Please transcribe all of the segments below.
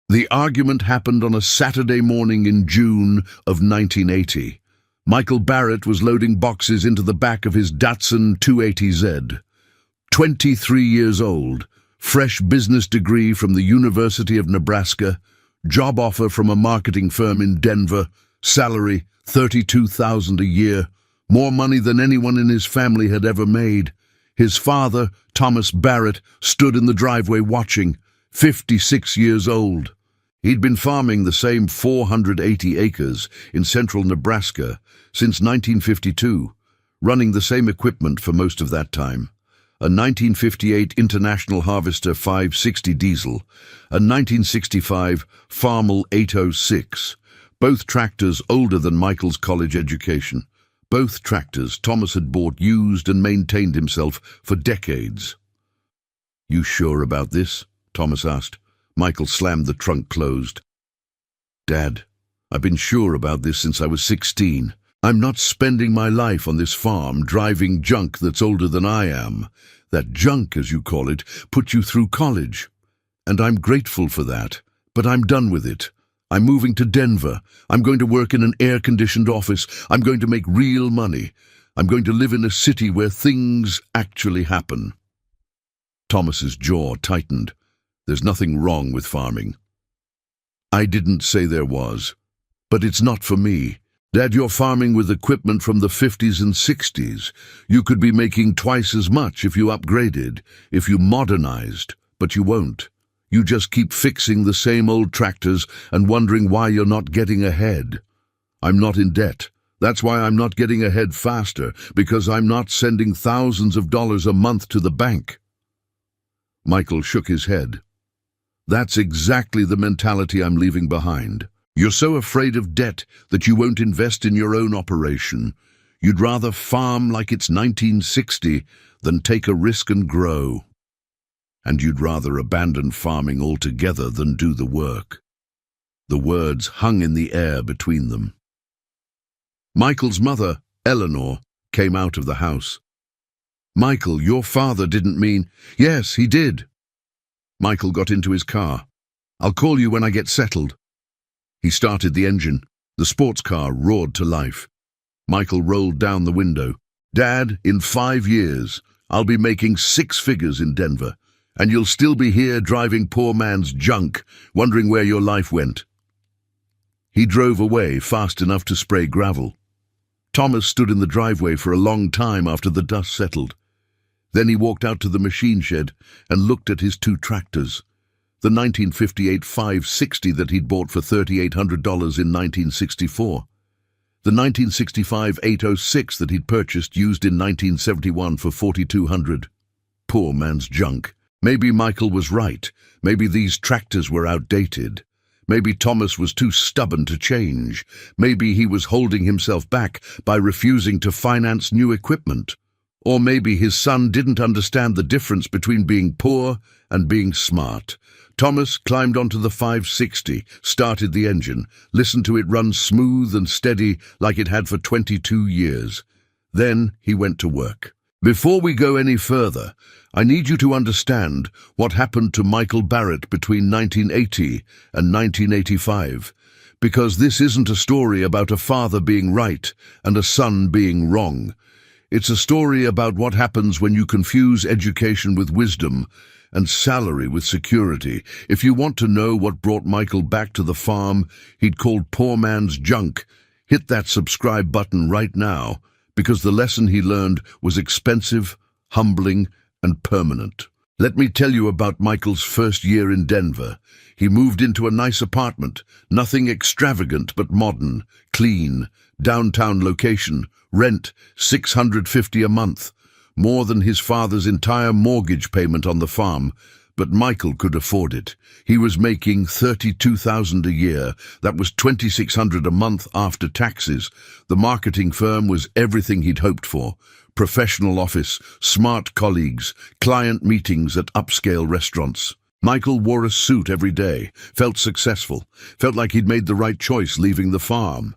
The argument happened on a Saturday morning in June of 1980. Michael Barrett was loading boxes into the back of his Datsun 280Z. 23 years old, fresh business degree from the University of Nebraska, job offer from a marketing firm in Denver, salary $32,000 a year, more money than anyone in his family had ever made. His father, Thomas Barrett, stood in the driveway watching, 56 years old. He'd been farming the same 480 acres in central Nebraska since 1952, running the same equipment for most of that time. A 1958 International Harvester 560 diesel, a 1965 Farmall 806, both tractors older than Michael's college education. Both tractors Thomas had bought used and maintained himself for decades. "You sure about this?" Thomas asked. Michael slammed the trunk closed. "Dad, I've been sure about this since I was 16. I'm not spending my life on this farm driving junk that's older than I am. That junk, as you call it, put you through college. And I'm grateful for that, but I'm done with it. I'm moving to Denver. I'm going to work in an air-conditioned office. I'm going to make real money. I'm going to live in a city where things actually happen." Thomas's jaw tightened. "There's nothing wrong with farming." "I didn't say there was. But it's not for me. Dad, you're farming with equipment from the 50s and 60s. You could be making twice as much if you upgraded, if you modernized, but you won't. You just keep fixing the same old tractors and wondering why you're not getting ahead. I'm not in debt. That's why I'm not getting ahead faster, because I'm not sending thousands of dollars a month to the bank." Michael shook his head. "That's exactly the mentality I'm leaving behind. You're so afraid of debt that you won't invest in your own operation. You'd rather farm like it's 1960 than take a risk and grow. And you'd rather abandon farming altogether than do the work." The words hung in the air between them. Michael's mother, Eleanor, came out of the house. "Michael, your father didn't mean—" "Yes, he did." Michael got into his car. "I'll call you when I get settled." He started the engine. The sports car roared to life. Michael rolled down the window. "Dad, in 5 years, I'll be making 6 figures in Denver. And you'll still be here driving poor man's junk, wondering where your life went." He drove away fast enough to spray gravel. Thomas stood in the driveway for a long time after the dust settled. Then he walked out to the machine shed and looked at his 2 tractors. The 1958 560 that he'd bought for $3,800 in 1964. The 1965 806 that he'd purchased used in 1971 for $4,200. Poor man's junk. Maybe Michael was right. Maybe these tractors were outdated. Maybe Thomas was too stubborn to change. Maybe he was holding himself back by refusing to finance new equipment. Or maybe his son didn't understand the difference between being poor and being smart. Thomas climbed onto the 560, started the engine, listened to it run smooth and steady like it had for 22 years. Then he went to work. "Before we go any further, I need you to understand what happened to Michael Barrett between 1980 and 1985, because this isn't a story about a father being right and a son being wrong. It's a story about what happens when you confuse education with wisdom and salary with security. If you want to know what brought Michael back to the farm he'd called poor man's junk, hit that subscribe button right now, because the lesson he learned was expensive, humbling, and permanent. Let me tell you about Michael's first year in Denver. He moved into a nice apartment, nothing extravagant but modern, clean, downtown location, rent $650 a month, more than his father's entire mortgage payment on the farm, but Michael could afford it. He was making $32,000 a year. That was $2,600 a month after taxes. The marketing firm was everything he'd hoped for. Professional office, smart colleagues, client meetings at upscale restaurants. Michael wore a suit every day, felt successful, felt like he'd made the right choice leaving the farm.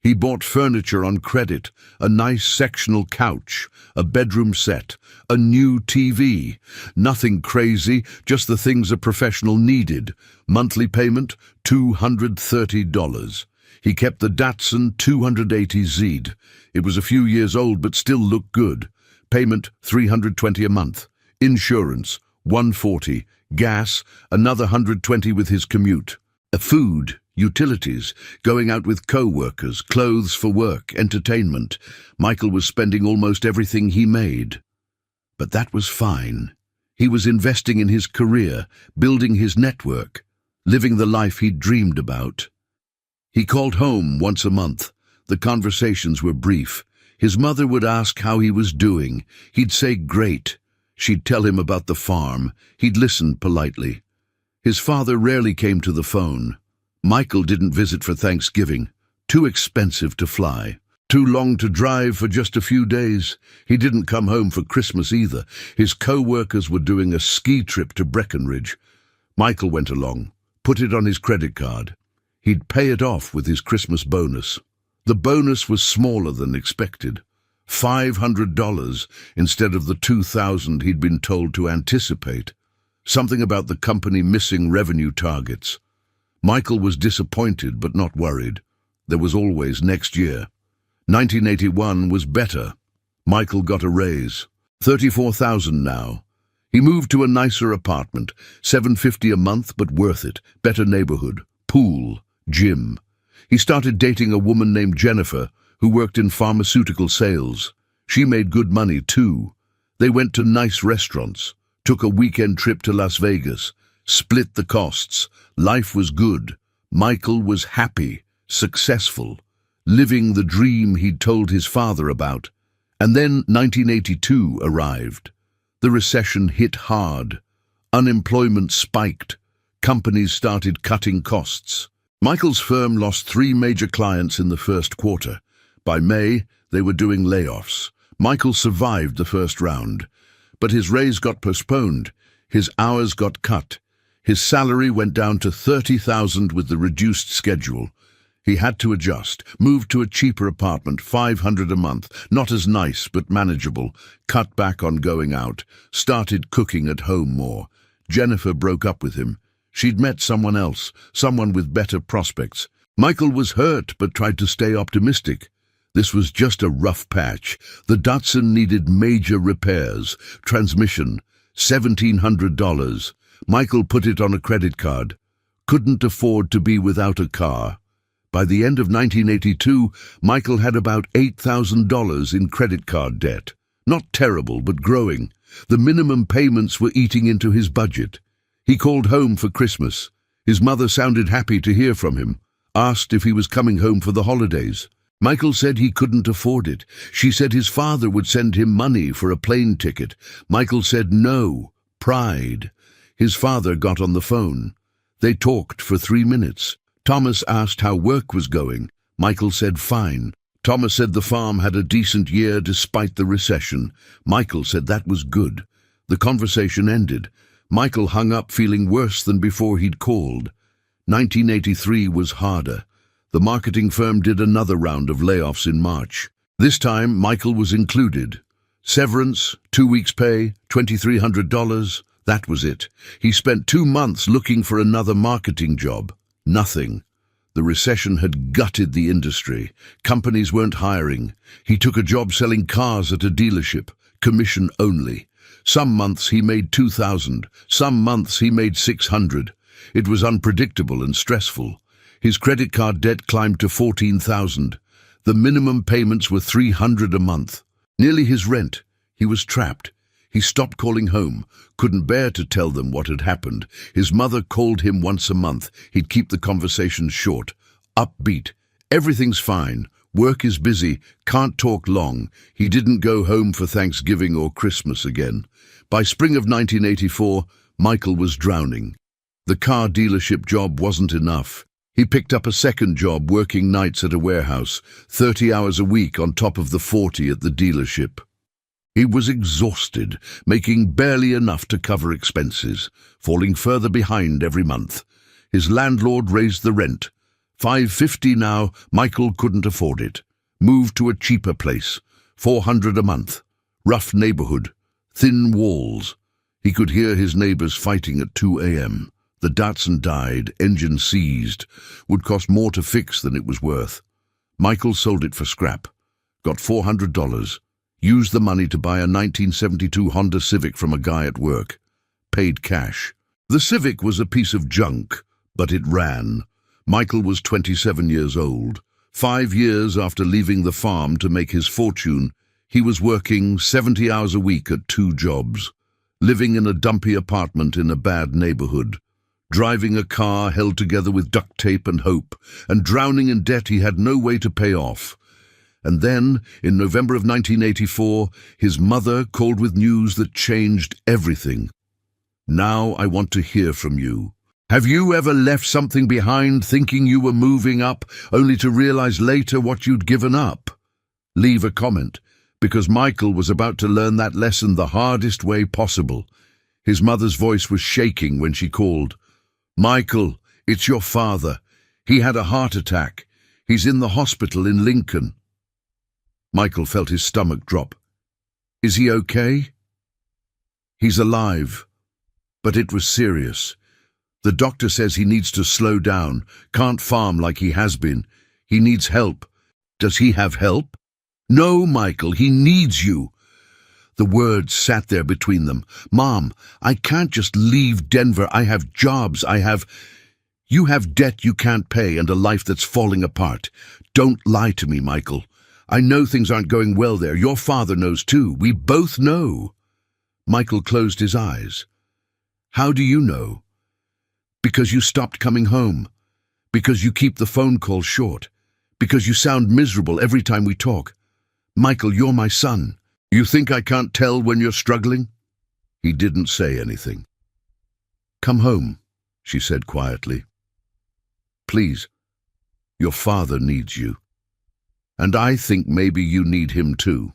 He bought furniture on credit, a nice sectional couch, a bedroom set, a new TV. Nothing crazy, just the things a professional needed. Monthly payment, $230. He kept the Datsun 280Z. It was a few years old but still looked good. Payment, $320 a month. Insurance, $140. Gas, another $120 with his commute. Food, utilities, going out with co-workers, clothes for work, entertainment. Michael was spending almost everything he made. But that was fine. He was investing in his career, building his network, living the life he'd dreamed about. He called home once a month. The conversations were brief. His mother would ask how he was doing. He'd say, "Great." She'd tell him about the farm. He'd listen politely. His father rarely came to the phone. Michael didn't visit for Thanksgiving. Too expensive to fly. Too long to drive for just a few days. He didn't come home for Christmas either. His co-workers were doing a ski trip to Breckenridge. Michael went along, put it on his credit card. He'd pay it off with his Christmas bonus. The bonus was smaller than expected. $500 instead of the $2,000 he'd been told to anticipate. Something about the company missing revenue targets. Michael was disappointed but not worried. There was always next year. 1981 was better. Michael got a raise. $34,000 now. He moved to a nicer apartment, $750 a month but worth it. Better neighborhood, pool, gym. He started dating a woman named Jennifer who worked in pharmaceutical sales. She made good money too. They went to nice restaurants, took a weekend trip to Las Vegas, split the costs. Life was good. Michael was happy, successful, living the dream he'd told his father about. And then 1982 arrived. The recession hit hard. Unemployment spiked. Companies started cutting costs. Michael's firm lost 3 major clients in the first quarter. By May, they were doing layoffs. Michael survived the first round. But his raise got postponed. His hours got cut. His salary went down to $30,000 with the reduced schedule. He had to adjust, moved to a cheaper apartment, $500 a month, not as nice but manageable, cut back on going out, started cooking at home more. Jennifer broke up with him. She'd met someone else, someone with better prospects. Michael was hurt but tried to stay optimistic. This was just a rough patch. The Datsun needed major repairs. Transmission, $1,700. Michael put it on a credit card. Couldn't afford to be without a car. By the end of 1982, Michael had about $8,000 in credit card debt. Not terrible, but growing. The minimum payments were eating into his budget. He called home for Christmas. His mother sounded happy to hear from him, asked if he was coming home for the holidays. Michael said he couldn't afford it. She said his father would send him money for a plane ticket. Michael said no. Pride. His father got on the phone. They talked for 3 minutes. Thomas asked how work was going. Michael said fine. Thomas said the farm had a decent year despite the recession. Michael said that was good. The conversation ended. Michael hung up feeling worse than before he'd called. 1983 was harder. The marketing firm did another round of layoffs in March. This time, Michael was included. Severance, 2 weeks' pay, $2,300. That was it. He spent 2 months looking for another marketing job. Nothing. The recession had gutted the industry. Companies weren't hiring. He took a job selling cars at a dealership, commission only. Some months he made $2,000. Some months he made $600. It was unpredictable and stressful. His credit card debt climbed to $14,000. The minimum payments were $300 a month. Nearly his rent. He was trapped. He stopped calling home, couldn't bear to tell them what had happened. His mother called him once a month. He'd keep the conversation short, upbeat. Everything's fine. Work is busy. Can't talk long. He didn't go home for Thanksgiving or Christmas again. By spring of 1984, Michael was drowning. The car dealership job wasn't enough. He picked up a second job working nights at a warehouse, 30 hours a week on top of the 40 at the dealership. He was exhausted, making barely enough to cover expenses, falling further behind every month. His landlord raised the rent, $550 now. Michael couldn't afford it. Moved to a cheaper place. $400 a month. Rough neighborhood. Thin walls. He could hear his neighbors fighting at 2 a.m. The Datsun died, engine seized. Would cost more to fix than it was worth. Michael sold it for scrap. Got $400. Used the money to buy a 1972 Honda Civic from a guy at work. Paid cash. The Civic was a piece of junk, but it ran. Michael was 27 years old. 5 years after leaving the farm to make his fortune, he was working 70 hours a week at 2 jobs, living in a dumpy apartment in a bad neighborhood, driving a car held together with duct tape and hope, and drowning in debt he had no way to pay off. And then, in November of 1984, his mother called with news that changed everything. Now I want to hear from you. Have you ever left something behind thinking you were moving up, only to realize later what you'd given up? Leave a comment, because Michael was about to learn that lesson the hardest way possible. His mother's voice was shaking when she called. "Michael, it's your father. He had a heart attack. He's in the hospital in Lincoln." Michael felt his stomach drop. "Is he okay?" "He's alive, but it was serious. The doctor says he needs to slow down, can't farm like he has been. He needs help." "Does he have help?" "No, Michael, he needs you." The words sat there between them. "Mom, I can't just leave Denver. I have jobs, You have debt you can't pay and a life that's falling apart. Don't lie to me, Michael. I know things aren't going well there. Your father knows too. We both know." Michael closed his eyes. "How do you know?" "Because you stopped coming home. Because you keep the phone calls short. Because you sound miserable every time we talk. Michael, you're my son. You think I can't tell when you're struggling?" He didn't say anything. "Come home," she said quietly. "Please. Your father needs you. And I think maybe you need him too."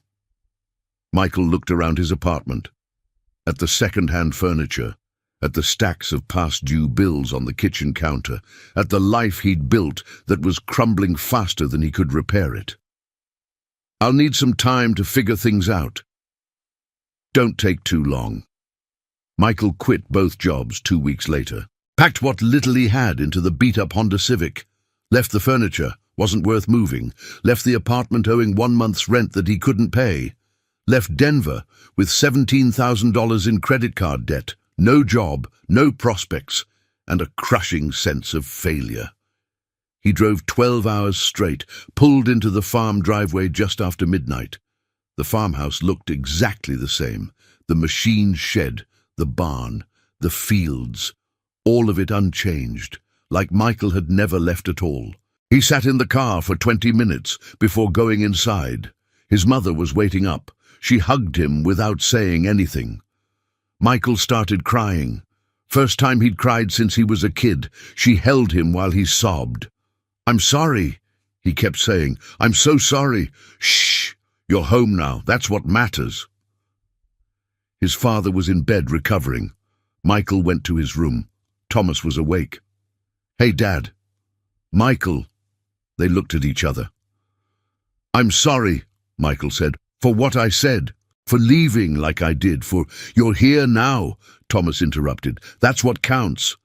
Michael looked around his apartment, at the second-hand furniture, at the stacks of past-due bills on the kitchen counter, at the life he'd built that was crumbling faster than he could repair it. "I'll need some time to figure things out." "Don't take too long." Michael quit both jobs 2 weeks later, packed what little he had into the beat-up Honda Civic, left the furniture, wasn't worth moving, left the apartment owing 1 month's rent that he couldn't pay, left Denver with $17,000 in credit card debt, no job, no prospects, and a crushing sense of failure. He drove 12 hours straight, pulled into the farm driveway just after midnight. The farmhouse looked exactly the same. The machine shed, the barn, the fields, all of it unchanged, like Michael had never left at all. He sat in the car for 20 minutes before going inside. His mother was waiting up. She hugged him without saying anything. Michael started crying. First time he'd cried since he was a kid. She held him while he sobbed. "I'm sorry," he kept saying. "I'm so sorry." "Shh, you're home now. That's what matters." His father was in bed recovering. Michael went to his room. Thomas was awake. "Hey, Dad." "Michael." They looked at each other. "I'm sorry," Michael said, "for what I said. For leaving like I did, for..." "You're here now," Thomas interrupted. "That's what counts."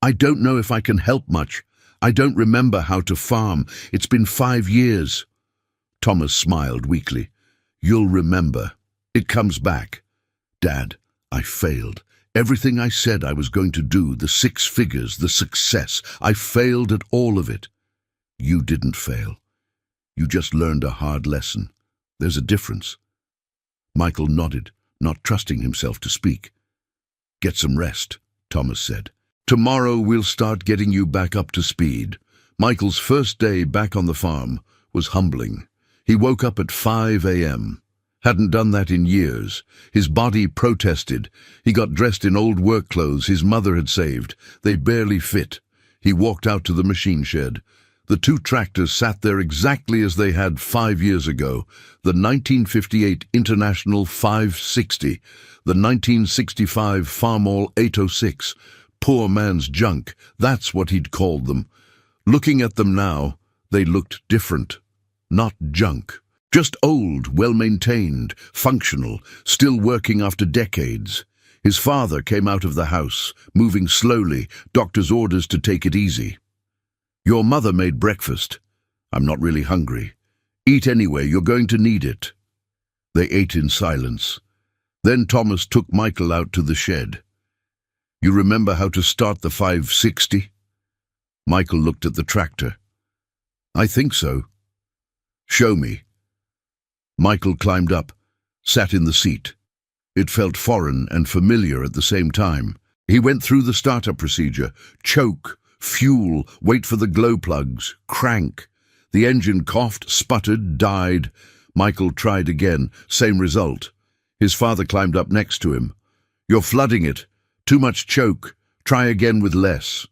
"I don't know if I can help much. I don't remember how to farm. It's been 5 years. Thomas smiled weakly. "You'll remember. It comes back." "Dad, I failed. Everything I said I was going to do, the 6 figures, the success, I failed at all of it." "You didn't fail. You just learned a hard lesson. There's a difference." Michael nodded, not trusting himself to speak. "Get some rest," Thomas said. "Tomorrow we'll start getting you back up to speed." Michael's first day back on the farm was humbling. He woke up at 5 a.m. Hadn't done that in years. His body protested. He got dressed in old work clothes his mother had saved. They barely fit. He walked out to the machine shed. The 2 tractors sat there exactly as they had 5 years ago. The 1958 International 560, the 1965 Farmall 806. Poor man's junk, that's what he'd called them. Looking at them now, they looked different. Not junk. Just old, well-maintained, functional, still working after decades. His father came out of the house, moving slowly, doctor's orders to take it easy. "Your mother made breakfast. I'm not really hungry. Eat anyway, you're going to need it." They ate in silence. Then Thomas took Michael out to the shed. "You remember how to start the 560? Michael looked at the tractor. "I think so." "Show me." Michael climbed up, sat in the seat. It felt foreign and familiar at the same time. He went through the startup procedure. Choke, fuel, wait for the glow plugs, crank. The engine coughed, sputtered, died. Michael tried again, same result. His father climbed up next to him. "You're flooding it. Too much choke. Try again with less."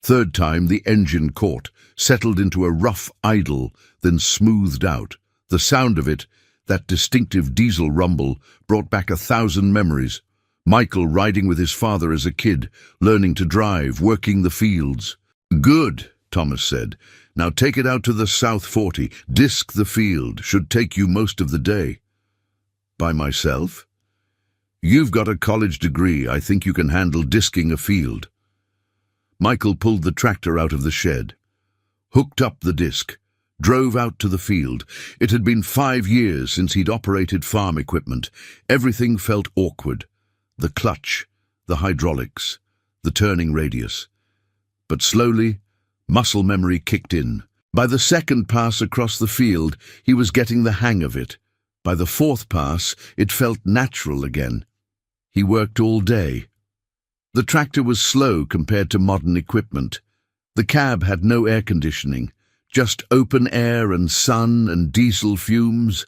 Third time, the engine caught, settled into a rough idle, then smoothed out. The sound of it, that distinctive diesel rumble, brought back 1,000 memories. Michael riding with his father as a kid, learning to drive, working the fields. "Good," Thomas said. "Now take it out to the South 40. Disc the field. Should take you most of the day." "By myself?" "You've got a college degree. I think you can handle disking a field." Michael pulled the tractor out of the shed, hooked up the disc, drove out to the field. It had been 5 years since he'd operated farm equipment. Everything felt awkward. The clutch, the hydraulics, the turning radius. But slowly, muscle memory kicked in. By the second pass across the field, he was getting the hang of it. By the fourth pass, it felt natural again. He worked all day. The tractor was slow compared to modern equipment. The cab had no air conditioning, just open air and sun and diesel fumes.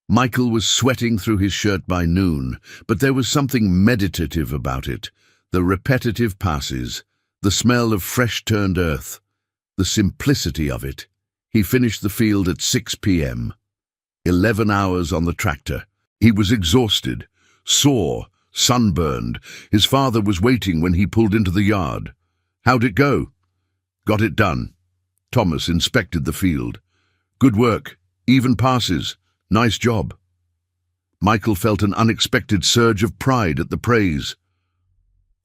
Michael was sweating through his shirt by noon, but there was something meditative about it. The repetitive passes, the smell of fresh-turned earth, the simplicity of it. He finished the field at 6 p.m. 11 hours on the tractor. He was exhausted, sore, sunburned. His father was waiting when he pulled into the yard. "How'd it go?" "Got it done." Thomas inspected the field. "Good work. Even passes. Nice job." Michael felt an unexpected surge of pride at the praise.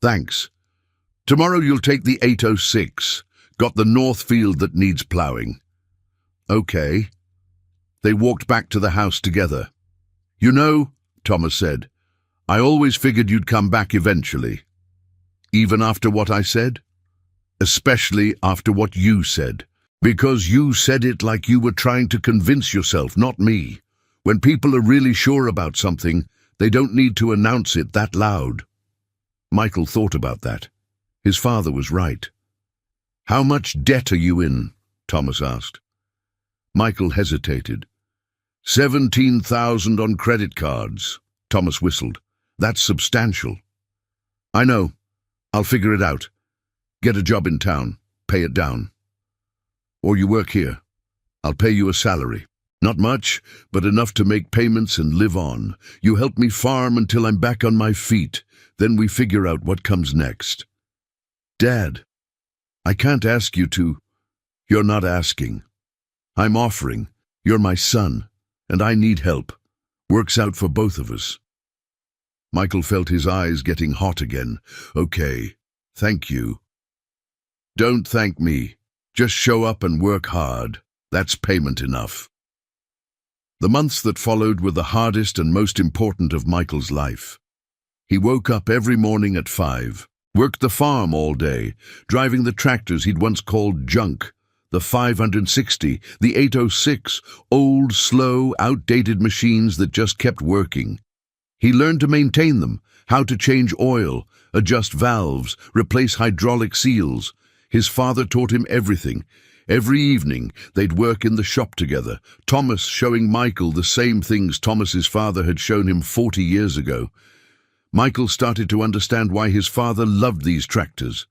"Thanks. Tomorrow you'll take the 806. Got the north field that needs ploughing." "Okay." They walked back to the house together. "You know," Thomas said, "I always figured you'd come back eventually." "Even after what I said?" "Especially after what you said. Because you said it like you were trying to convince yourself, not me. When people are really sure about something, they don't need to announce it that loud." Michael thought about that. His father was right. "How much debt are you in?" Thomas asked. Michael hesitated. 17,000 on credit cards. Thomas whistled. "That's substantial." "I know. I'll figure it out. Get a job in town. Pay it down. Or you work here. I'll pay you a salary. Not much, but enough to make payments and live on. You help me farm until I'm back on my feet. Then we figure out what comes next." "Dad, I can't ask you to." "You're not asking. I'm offering. You're my son, and I need help. Works out for both of us." Michael felt his eyes getting hot again. "Okay, thank you." "Don't thank me. Just show up and work hard. That's payment enough." The months that followed were the hardest and most important of Michael's life. He woke up every morning at 5, worked the farm all day, driving the tractors he'd once called junk, the 560, the 806, old, slow, outdated machines that just kept working. He learned to maintain them, how to change oil, adjust valves, replace hydraulic seals. His father taught him everything. Every evening, they'd work in the shop together, Thomas showing Michael the same things Thomas's father had shown him 40 years ago. Michael started to understand why his father loved these tractors.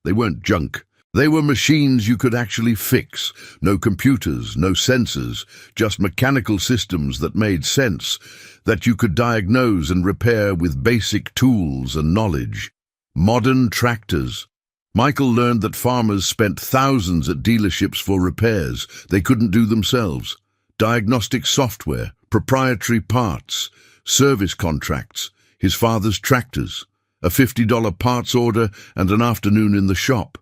They weren't junk. They were machines you could actually fix. No computers, no sensors, just mechanical systems that made sense, that you could diagnose and repair with basic tools and knowledge. Modern tractors. Michael learned that farmers spent thousands at dealerships for repairs they couldn't do themselves. Diagnostic software, proprietary parts, service contracts, his father's tractors, a $50 parts order and an afternoon in the shop.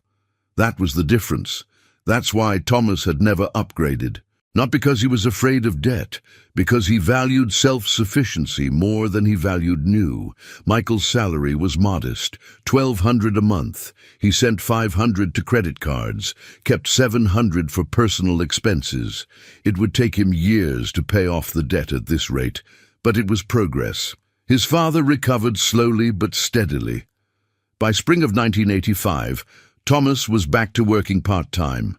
That was the difference. That's why Thomas had never upgraded. Not because he was afraid of debt, because he valued self-sufficiency more than he valued new. Michael's salary was modest, $1,200 a month. He sent $500 to credit cards, kept $700 for personal expenses. It would take him years to pay off the debt at this rate, but it was progress. His father recovered slowly but steadily. By spring of 1985, Thomas was back to working part-time.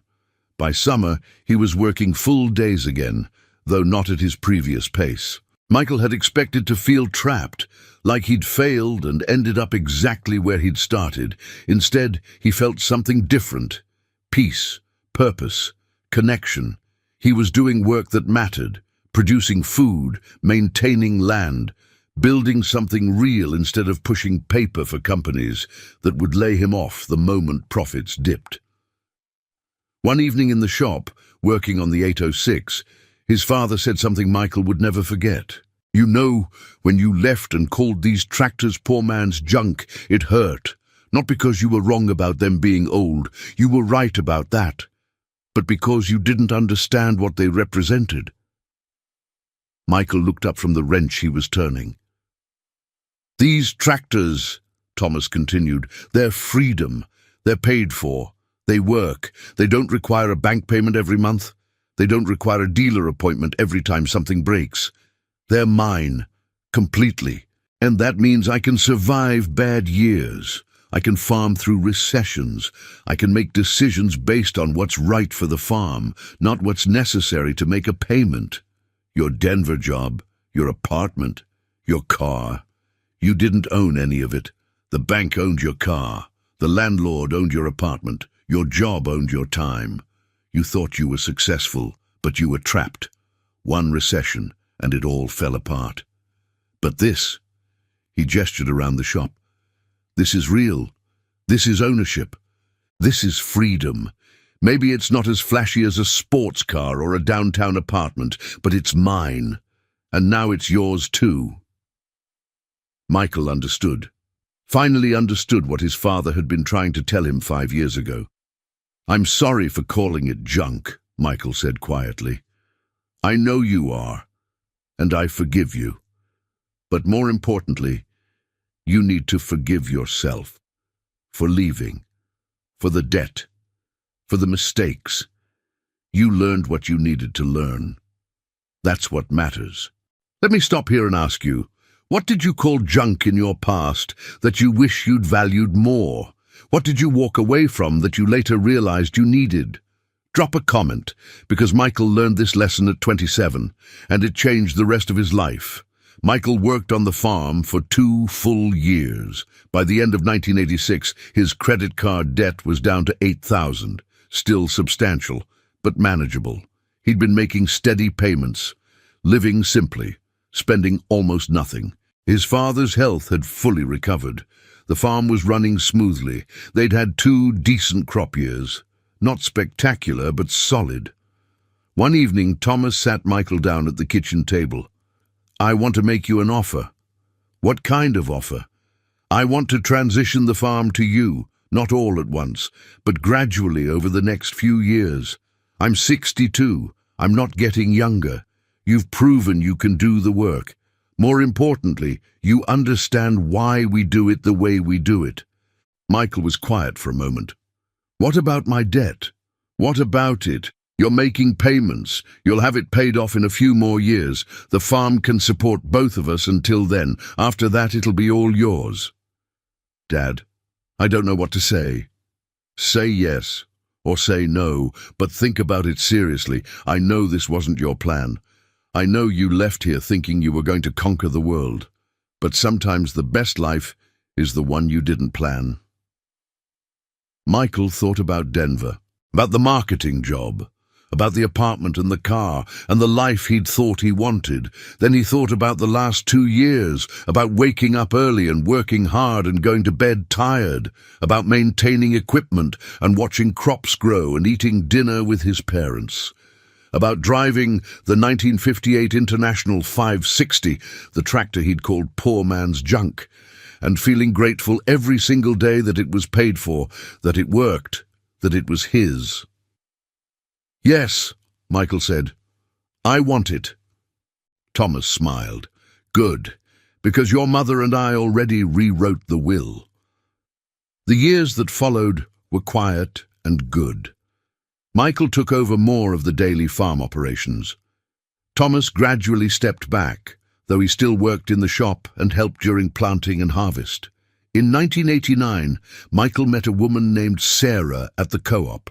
By summer, he was working full days again, though not at his previous pace. Michael had expected to feel trapped, like he'd failed and ended up exactly where he'd started. Instead, he felt something different. Peace, purpose, connection. He was doing work that mattered, producing food, maintaining land, building something real instead of pushing paper for companies that would lay him off the moment profits dipped. One evening in the shop, working on the 806, his father said something Michael would never forget. "You know, when you left and called these tractors poor man's junk, it hurt. Not because you were wrong about them being old, you were right about that, but because you didn't understand what they represented." Michael looked up from the wrench he was turning. "These tractors," Thomas continued, "they're freedom. They're paid for. They work. They don't require a bank payment every month. They don't require a dealer appointment every time something breaks. They're mine, completely. And that means I can survive bad years. I can farm through recessions. I can make decisions based on what's right for the farm, not what's necessary to make a payment. Your Denver job, your apartment, your car. You didn't own any of it. The bank owned your car. The landlord owned your apartment. Your job owned your time. You thought you were successful, but you were trapped. One recession, and it all fell apart. But this," he gestured around the shop, "this is real. This is ownership. This is freedom. Maybe it's not as flashy as a sports car or a downtown apartment, but it's mine. And now it's yours too." Michael understood. Finally understood what his father had been trying to tell him 5 years ago. "I'm sorry for calling it junk," Michael said quietly. "I know you are, and I forgive you. But more importantly, you need to forgive yourself for leaving, for the debt, for the mistakes. You learned what you needed to learn. That's what matters. Let me stop here and ask you, what did you call junk in your past that you wish you'd valued more? What did you walk away from that you later realized you needed? Drop a comment, because Michael learned this lesson at 27, and it changed the rest of his life. Michael worked on the farm for 2 full years. By the end of 1986, his credit card debt was down to $8,000, still substantial, but manageable. He'd been making steady payments, living simply, spending almost nothing. His father's health had fully recovered. The farm was running smoothly. They'd had 2 decent crop years. Not spectacular, but solid. One evening, Thomas sat Michael down at the kitchen table. "I want to make you an offer." "What kind of offer?" "I want to transition the farm to you, not all at once, but gradually over the next few years. I'm 62. I'm not getting younger. You've proven you can do the work. More importantly, you understand why we do it the way we do it." Michael was quiet for a moment. "What about my debt? What about it? You're making payments. You'll have it paid off in a few more years. The farm can support both of us until then. After that, it'll be all yours." "Dad, I don't know what to say." "Say yes or say no, but think about it seriously. I know this wasn't your plan. I know you left here thinking you were going to conquer the world, but sometimes the best life is the one you didn't plan." Michael thought about Denver, about the marketing job, about the apartment and the car and the life he'd thought he wanted. Then he thought about the last 2 years, about waking up early and working hard and going to bed tired, about maintaining equipment and watching crops grow and eating dinner with his parents, about driving the 1958 International 560, the tractor he'd called poor man's junk, and feeling grateful every single day that it was paid for, that it worked, that it was his. "Yes," Michael said. "I want it." Thomas smiled. "Good, because your mother and I already rewrote the will." The years that followed were quiet and good. Michael took over more of the daily farm operations. Thomas gradually stepped back, though he still worked in the shop and helped during planting and harvest. In 1989, Michael met a woman named Sarah at the co-op.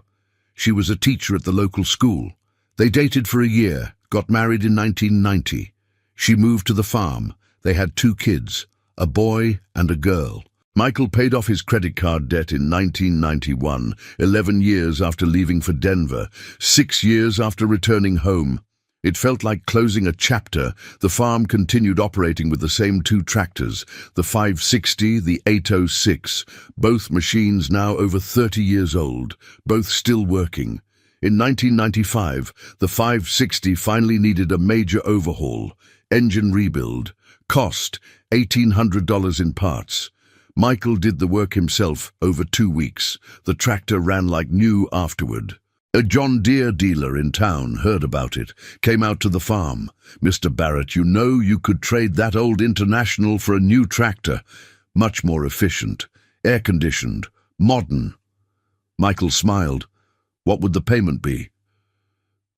She was a teacher at the local school. They dated for a year, got married in 1990. She moved to the farm. They had 2 kids, a boy and a girl. Michael paid off his credit card debt in 1991, 11 years after leaving for Denver, 6 years after returning home. It felt like closing a chapter. The farm continued operating with the same 2 tractors, the 560, the 806, both machines now over 30 years old, both still working. In 1995, the 560 finally needed a major overhaul, engine rebuild, cost $1,800 in parts. Michael did the work himself over 2 weeks. The tractor ran like new afterward. A John Deere dealer in town heard about it, came out to the farm. "Mr. Barrett, you know you could trade that old International for a new tractor. Much more efficient, air-conditioned, modern." Michael smiled. "What would the payment be?"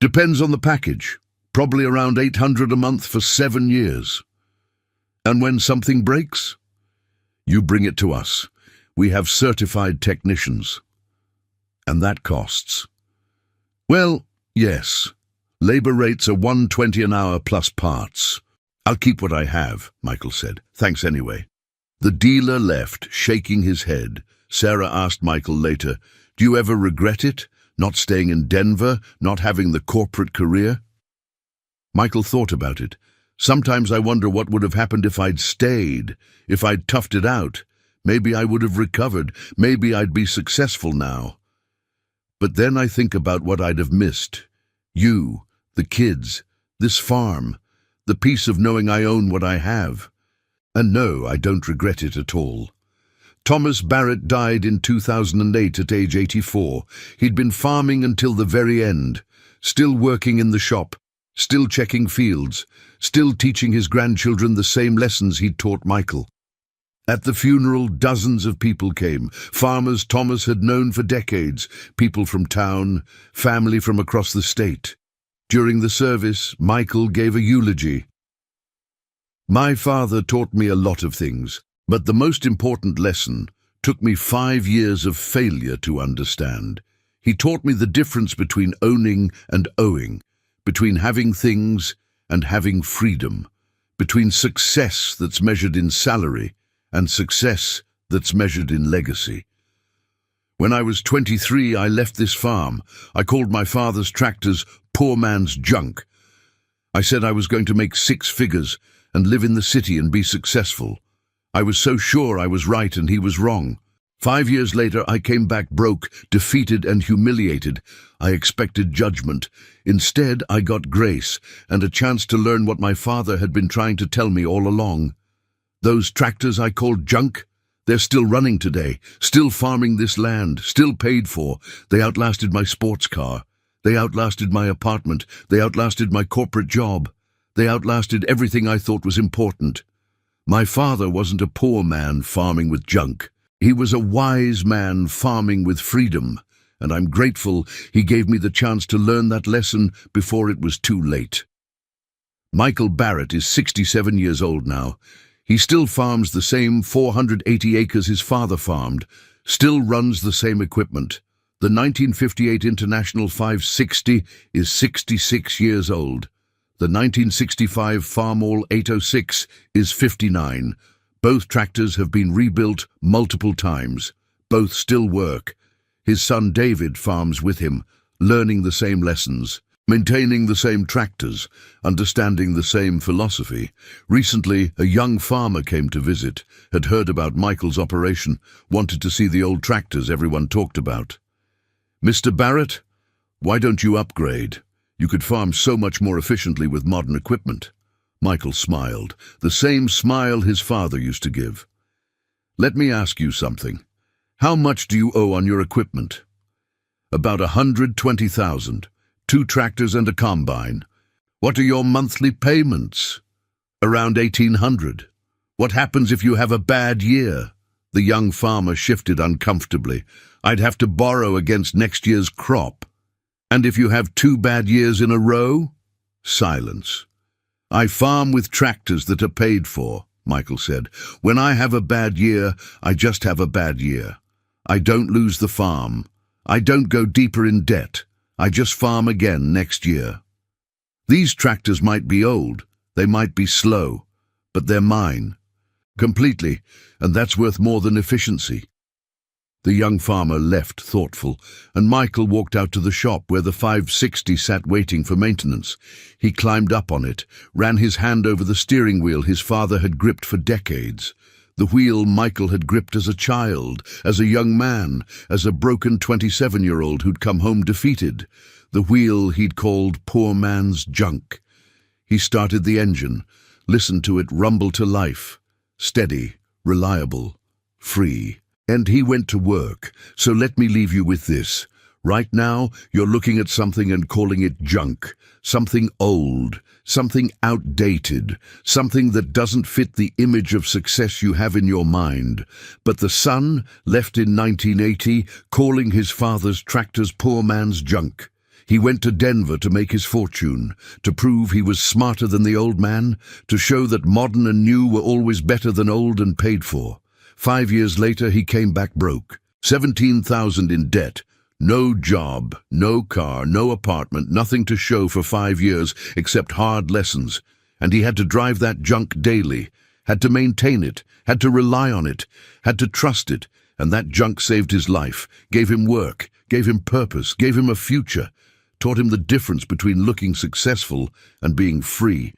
"Depends on the package. Probably around $800 a month for 7 years. And when something breaks? You bring it to us. We have certified technicians. And that costs." "Well, yes. Labor rates are $120 an hour plus parts." "I'll keep what I have," Michael said. "Thanks anyway." The dealer left, shaking his head. Sarah asked Michael later, "Do you ever regret it? Not staying in Denver, not having the corporate career?" Michael thought about it. "Sometimes I wonder what would have happened if I'd stayed, if I'd toughed it out. Maybe I would have recovered. Maybe I'd be successful now. But then I think about what I'd have missed. You, the kids, this farm, the peace of knowing I own what I have. And no, I don't regret it at all." Thomas Barrett died in 2008 at age 84. He'd been farming until the very end, still working in the shop, still checking fields, still teaching his grandchildren the same lessons he'd taught Michael. At the funeral, dozens of people came, farmers Thomas had known for decades, people from town, family from across the state. During the service, Michael gave a eulogy. "My father taught me a lot of things, but the most important lesson took me 5 years of failure to understand. He taught me the difference between owning and owing, between having things and having freedom, between success that's measured in salary and success that's measured in legacy. When I was 23, I left this farm. I called my father's tractors poor man's junk. I said I was going to make 6 figures and live in the city and be successful. I was so sure I was right and he was wrong. 5 years later, I came back broke, defeated and humiliated. I expected judgment. Instead, I got grace and a chance to learn what my father had been trying to tell me all along. Those tractors I called junk, they're still running today, still farming this land, still paid for. They outlasted my sports car. They outlasted my apartment. They outlasted my corporate job. They outlasted everything I thought was important. My father wasn't a poor man farming with junk. He was a wise man farming with freedom, and I'm grateful he gave me the chance to learn that lesson before it was too late." Michael Barrett is 67 years old now. He still farms the same 480 acres his father farmed, still runs the same equipment. The 1958 International 560 is 66 years old. The 1965 Farmall 806 is 59. Both tractors have been rebuilt multiple times. Both still work. His son David farms with him, learning the same lessons, maintaining the same tractors, understanding the same philosophy. Recently, a young farmer came to visit, had heard about Michael's operation, wanted to see the old tractors everyone talked about. "Mr. Barrett, why don't you upgrade? You could farm so much more efficiently with modern equipment." Michael smiled, the same smile his father used to give. "Let me ask you something. How much do you owe on your equipment?" "About 120,000. 2 tractors and a combine." "What are your monthly payments?" "Around 1,800. "What happens if you have a bad year?" The young farmer shifted uncomfortably. "I'd have to borrow against next year's crop." "And if you have 2 bad years in a row?" Silence. "I farm with tractors that are paid for," Michael said. "When I have a bad year, I just have a bad year. I don't lose the farm. I don't go deeper in debt. I just farm again next year. These tractors might be old, they might be slow, but they're mine. Completely, and that's worth more than efficiency." The young farmer left thoughtful, and Michael walked out to the shop where the 560 sat waiting for maintenance. He climbed up on it, ran his hand over the steering wheel his father had gripped for decades. The wheel Michael had gripped as a child, as a young man, as a broken 27-year-old who'd come home defeated. The wheel he'd called poor man's junk. He started the engine, listened to it rumble to life. Steady, reliable, free. And he went to work. So let me leave you with this. Right now, you're looking at something and calling it junk. Something old, something outdated, something that doesn't fit the image of success you have in your mind. But the son, left in 1980, calling his father's tractors poor man's junk. He went to Denver to make his fortune, to prove he was smarter than the old man, to show that modern and new were always better than old and paid for. 5 years later, he came back broke. 17,000 in debt. No job, no car, no apartment, nothing to show for 5 years except hard lessons. And he had to drive that junk daily, had to maintain it, had to rely on it, had to trust it. And that junk saved his life, gave him work, gave him purpose, gave him a future, taught him the difference between looking successful and being free.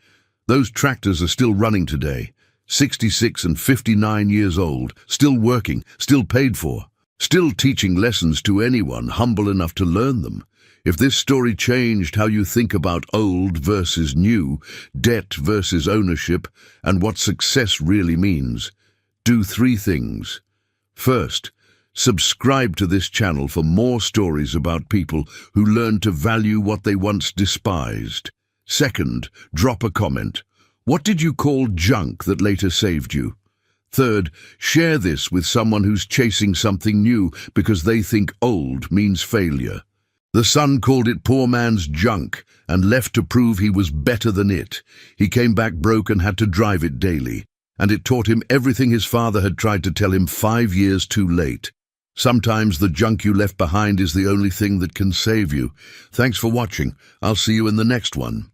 Those tractors are still running today, 66 and 59 years old, still working, still paid for. Still teaching lessons to anyone humble enough to learn them. If this story changed how you think about old versus new, debt versus ownership, and what success really means, do 3 things. First, subscribe to this channel for more stories about people who learned to value what they once despised. Second, drop a comment. What did you call junk that later saved you? Third, share this with someone who's chasing something new because they think old means failure. The son called it poor man's junk and left to prove he was better than it. He came back broke and had to drive it daily, and it taught him everything his father had tried to tell him 5 years too late. Sometimes the junk you left behind is the only thing that can save you. Thanks for watching. I'll see you in the next one.